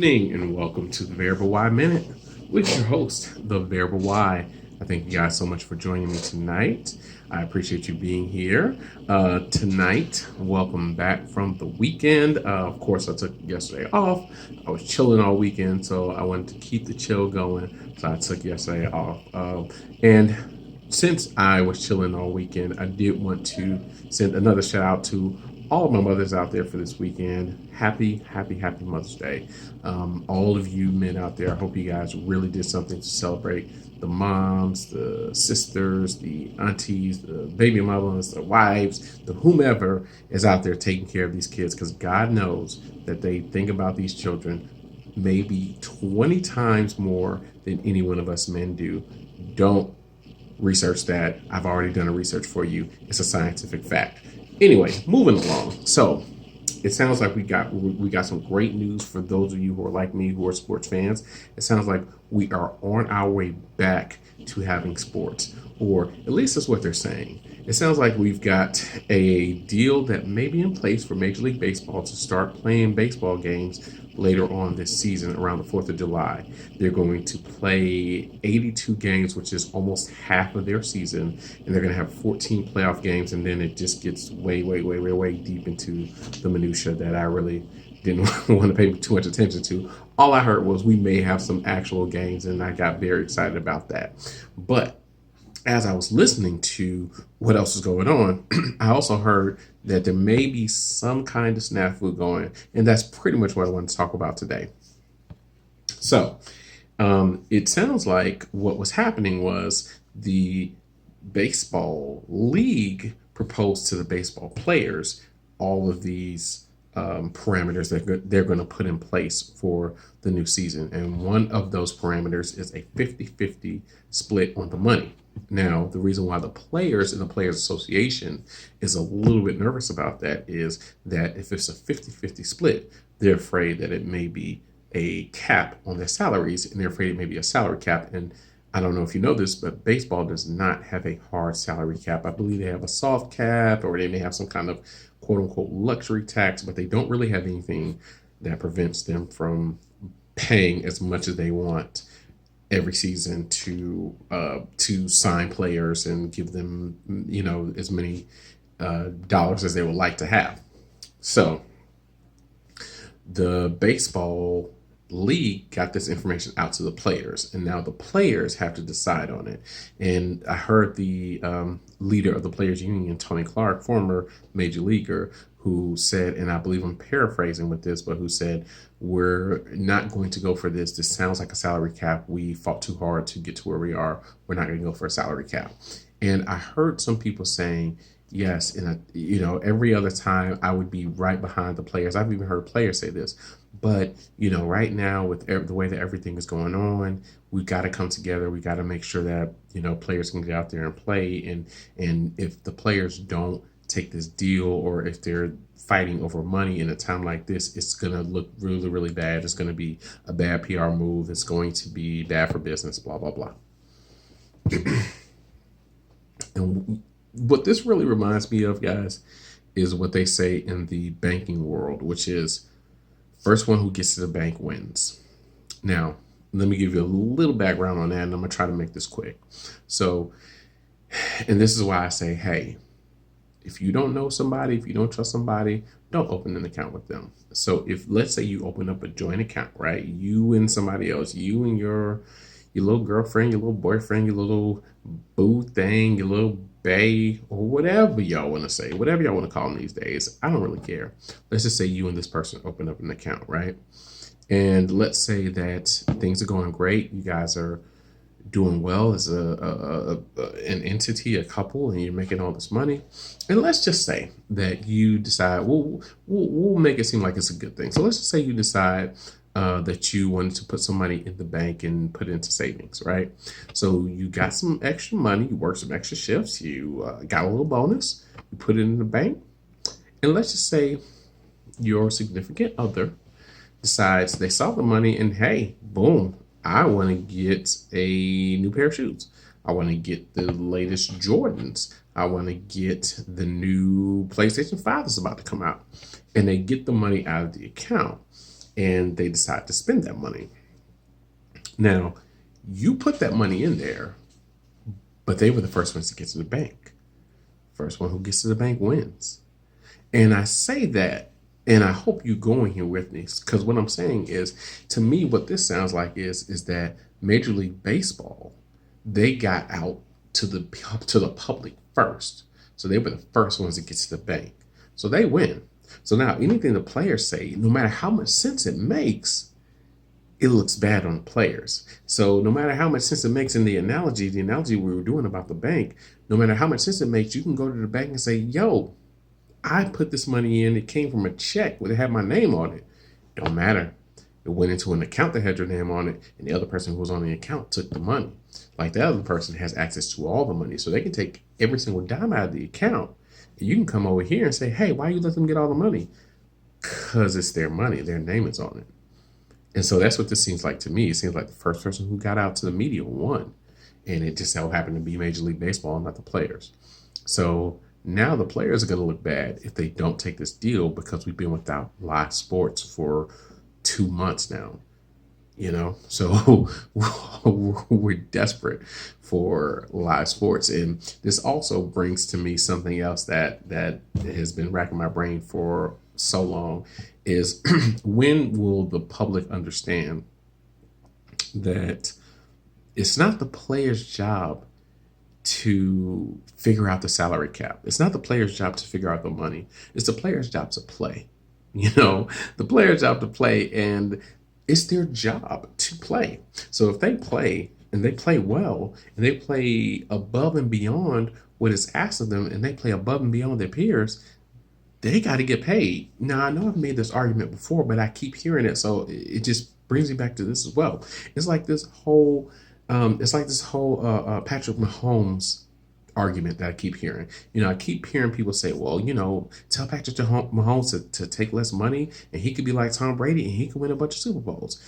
evening and welcome to the Variable Y Minute with your host, the Variable Y. I thank you guys so much for joining me tonight. I appreciate you being here tonight. Welcome back from the weekend. Of course, I took yesterday off. I was chilling all weekend, so I wanted to keep the chill going. So I took yesterday off. And since I was chilling all weekend, I did want to send another shout out to all of my mothers out there for this weekend. Happy Mother's Day. All of you men out there, I hope you guys really did something to celebrate the moms, the sisters, the aunties, the baby mamas, the wives, the whomever is out there taking care of these kids, because God knows that they think about these children maybe 20 times more than any one of us men do. Don't research that. I've already done a research for you. It's a scientific fact. Anyway, moving along. So it sounds like we got some great news for those of you who are like me, who are sports fans. It sounds like we are on our way back to having sports, or at least that's what they're saying. It sounds like we've got a deal that may be in place for Major League Baseball to start playing baseball games later on this season around the 4th of July. They're going to play 82 games, which is almost half of their season, and they're going to have 14 playoff games, and then it just gets way deep into the minutia that I really didn't want to pay too much attention to. All I heard was we may have some actual games, and I got very excited about that. But as I was listening to what else is going on, I also heard that there may be some kind of snafu going, and that's pretty much what I want to talk about today. So, it sounds like what was happening was the baseball league proposed to the baseball players all of these parameters that they're going to put in place for the new season. And one of those parameters is a 50-50 split on the money. Now, the reason why the players and the Players Association is a little bit nervous about that is that if it's a 50-50 split, they're afraid that it may be a cap on their salaries, and they're afraid it may be a salary cap. And I don't know if you know this, but baseball does not have a hard salary cap. I believe they have a soft cap, or they may have some kind of quote unquote luxury tax, but they don't really have anything that prevents them from paying as much as they want every season to sign players and give them as many dollars as they would like to have. So the baseball league got this information out to the players, and now the players have to decide on it. And I heard the leader of the players union, Tony Clark, former major leaguer, who said, and I believe I'm paraphrasing with this, but who said, we're not going to go for this. This sounds like a salary cap. We fought too hard to get to where we are. We're not going to go for a salary cap. And I heard some people saying, yes, and every other time I would be right behind the players. I've even heard players say this, but right now with the way that everything is going on, we've got to come together. We got to make sure that players can get out there and play. And if the players don't take this deal, or if they're fighting over money in a time like this, it's going to look really bad. It's going to be a bad PR move. It's going to be bad for business. Blah blah blah. And what this really reminds me of, guys, is what they say in the banking world, which is first one who gets to the bank wins. Now, let me give you a little background on that, and I'm going to try to make this quick. So, and this is why I say, hey, if you don't know somebody, if you don't trust somebody, don't open an account with them. So if, let's say you open up a joint account, right? You and somebody else, you and your little girlfriend, your little boyfriend, your little boo thing, your little bae, or whatever y'all want to say, whatever y'all want to call them these days. I don't really care. Let's just say you and this person open up an account, right? And let's say that things are going great. You guys are doing well as an entity, a couple, and you're making all this money. And let's just say that you decide, we'll make it seem like it's a good thing. So let's just say you decide that you wanted to put some money in the bank and put it into savings, right? So you got some extra money, you worked some extra shifts, you got a little bonus, you put it in the bank, and let's just say your significant other decides they saw the money and, hey, boom, I want to get a new pair of shoes. I want to get the latest Jordans. I want to get the new PlayStation 5 that's about to come out. And they get the money out of the account. and they decide to spend that money. Now, you put that money in there, but they were the first ones to get to the bank. First one who gets to the bank wins. And I say that, and I hope you going here with me, because what I'm saying is, to me, what this sounds like is that Major League Baseball, they got out to the public first, so they were the first ones to get to the bank, so they win. So now anything the players say, no matter how much sense it makes, it looks bad on the players. So no matter how much sense it makes in the analogy we were doing about the bank, no matter how much sense it makes, you can go to the bank and say, yo, I put this money in. It came from a check where it had my name on it. It don't matter. It went into an account that had your name on it, and the other person who was on the account took the money. Like the other person has access to all the money, so they can take every single dime out of the account. And you can come over here and say, hey, why you let them get all the money? Because it's their money. Their name is on it. And so that's what this seems like to me. It seems like the first person who got out to the media won. And it just so happened to be Major League Baseball, not the players. So now the players are going to look bad if they don't take this deal, because we've been without live sports for 2 months now. So we're desperate for live sports. And this also brings to me something else that has been racking my brain for so long, is when will the public understand that it's not the player's job to figure out the salary cap. It's not the player's job to figure out the money. It's the player's job to play. The player's job to play, and it's their job to play. So if they play and they play well and they play above and beyond what is asked of them, and they play above and beyond their peers, they got to get paid. Now, I know I've made this argument before, but I keep hearing it. So it just brings me back to this as well. It's like this whole Patrick Mahomes argument that I keep hearing. I keep hearing people say, well, tell Patrick Mahomes to take less money and he could be like Tom Brady and he could win a bunch of Super Bowls.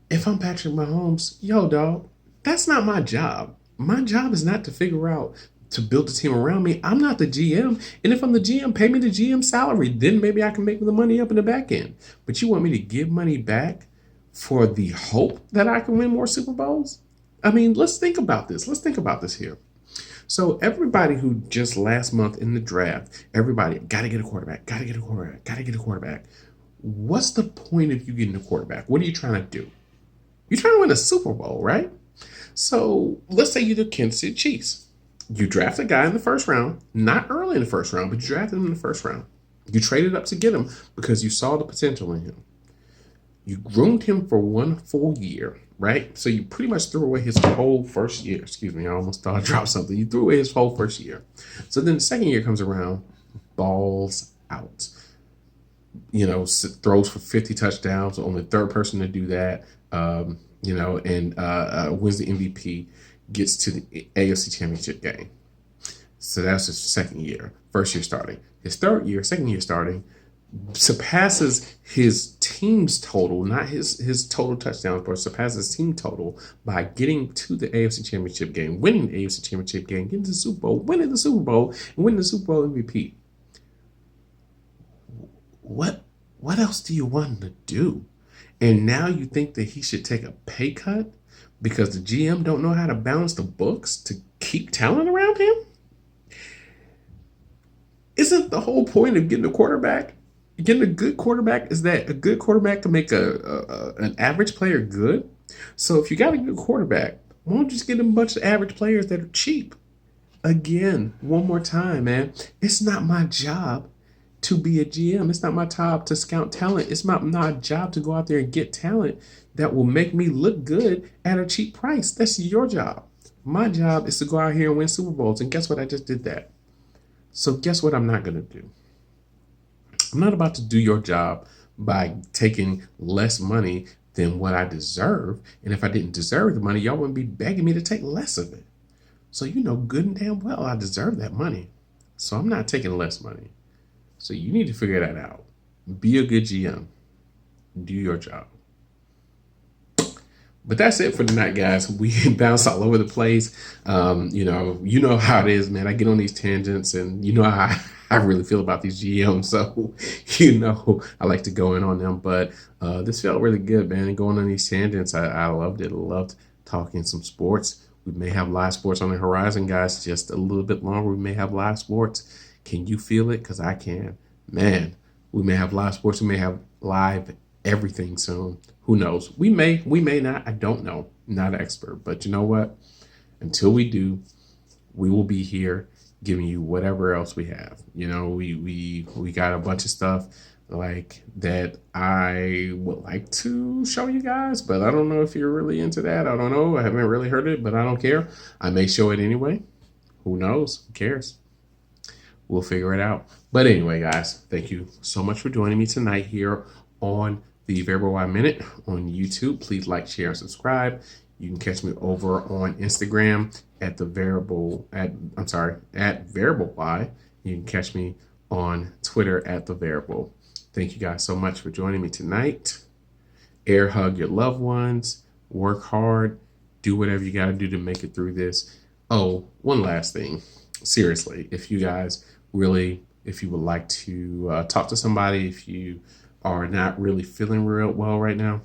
If I'm Patrick Mahomes, yo, dog, that's not my job. My job is not to figure out to build a team around me. I'm not the GM. And if I'm the GM, pay me the GM salary. Then maybe I can make the money up in the back end. But you want me to give money back for the hope that I can win more Super Bowls? I mean, let's think about this. Let's think about this here. So everybody who just last month in the draft, everybody got to get a quarterback, got to get a quarterback, got to get a quarterback. What's the point of you getting a quarterback? What are you trying to do? You're trying to win a Super Bowl, right? So let's say you're the Kansas City Chiefs. You draft a guy in the first round, not early in the first round, but you drafted him in the first round. You traded up to get him because you saw the potential in him. You groomed him for 1 full year, right? So you pretty much threw away his whole first year. Excuse me, I almost thought I dropped something. You threw away his whole first year. So then the second year comes around, balls out. Throws for 50 touchdowns, only the third person to do that, and wins the MVP, gets to the AFC Championship game. So that's his second year. First year starting. His second year starting, surpasses his team's total, not his total touchdowns, but surpasses his team total by getting to the AFC Championship game, winning the AFC Championship game, getting to the Super Bowl, winning the Super Bowl, and winning the Super Bowl MVP. What else do you want him to do? And now you think that he should take a pay cut because the GM don't know how to balance the books to keep talent around him? Isn't the whole point of getting a quarterback, getting a good quarterback, is that a good quarterback can make an average player good? So if you got a good quarterback, why don't you just get a bunch of average players that are cheap? Again, one more time, man. It's not my job to be a GM. It's not my job to scout talent. It's not my job to go out there and get talent that will make me look good at a cheap price. That's your job. My job is to go out here and win Super Bowls. And guess what? I just did that. So guess what I'm not going to do? I'm not about to do your job by taking less money than what I deserve. And if I didn't deserve the money, y'all wouldn't be begging me to take less of it. So you know good and damn well I deserve that money. So I'm not taking less money. So you need to figure that out. Be a good GM. Do your job. But that's it for tonight, guys. We bounce all over the place. You know how it is, man. I get on these tangents, and you know I really feel about these GMs. So, I like to go in on them. But this felt really good, man. And going on these tangents, I loved it. I loved talking some sports. We may have live sports on the horizon, guys. Just a little bit longer. We may have live sports. Can you feel it? Because I can. Man, we may have live sports. We may have live everything soon. Who knows? We may not. I don't know. Not an expert. But you know what? Until we do, we will be here giving you whatever else we have. We got a bunch of stuff like that I would like to show you guys, but I don't know if you're really into that. I don't know. I haven't really heard it, but I don't care. I may show it anyway. Who knows? Who cares? We'll figure it out. But anyway, guys, thank you so much for joining me tonight here on the Variable Y Minute on YouTube. Please like, share, and subscribe. You can catch me over on Instagram at Variable Y. You can catch me on Twitter at The Variable. Thank you guys so much for joining me tonight. Air hug your loved ones. Work hard. Do whatever you got to do to make it through this. Oh, one last thing. Seriously, if you would like to talk to somebody, if you are not really feeling real well right now,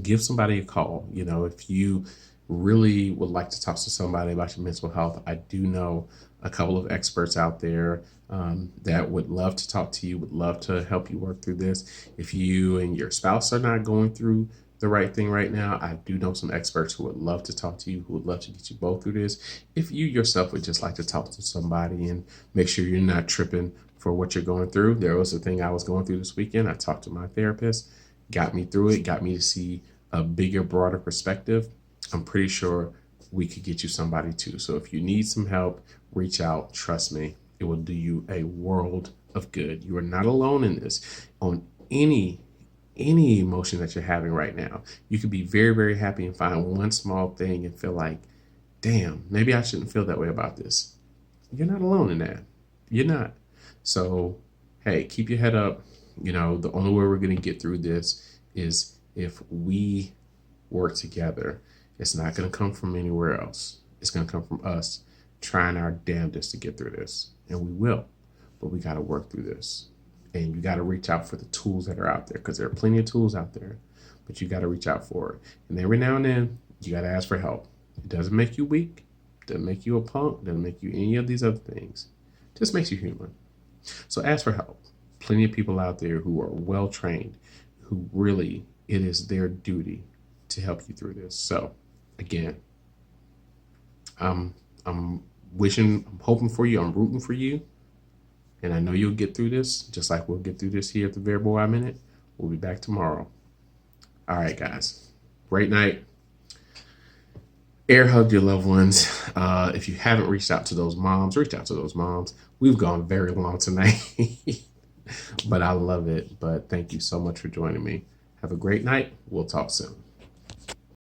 give somebody a call. If you really would like to talk to somebody about your mental health, I do know a couple of experts out there that would love to talk to you, would love to help you work through this. If you and your spouse are not going through the right thing right now, I do know some experts who would love to talk to you, who would love to get you both through this. If you yourself would just like to talk to somebody and make sure you're not tripping for what you're going through. There was a thing I was going through this weekend. I talked to my therapist, got me through it, got me to see a bigger, broader perspective. I'm pretty sure we could get you somebody too. So if you need some help, reach out. Trust me, it will do you a world of good. You are not alone in this. On any emotion that you're having right now, you could be very, very happy and find one small thing and feel like, damn, maybe I shouldn't feel that way about this. You're not alone in that. You're not. So, hey, keep your head up. The only way we're going to get through this is if we work together. It's not going to come from anywhere else. It's going to come from us trying our damnedest to get through this. And we will. But we got to work through this. And you got to reach out for the tools that are out there, because there are plenty of tools out there. But you got to reach out for it. And every now and then, you got to ask for help. It doesn't make you weak. It doesn't make you a punk. It doesn't make you any of these other things. It just makes you human. So ask for help. Plenty of people out there who are well trained, who really, it is their duty to help you through this. So again, I'm hoping for you. I'm rooting for you. And I know you'll get through this, just like we'll get through this here at the Variable Y Minute. We'll be back tomorrow. All right, guys. Great night. Air hug your loved ones. If you haven't reached out to those moms, reach out to those moms. We've gone very long tonight, but I love it. But thank you so much for joining me. Have a great night. We'll talk soon.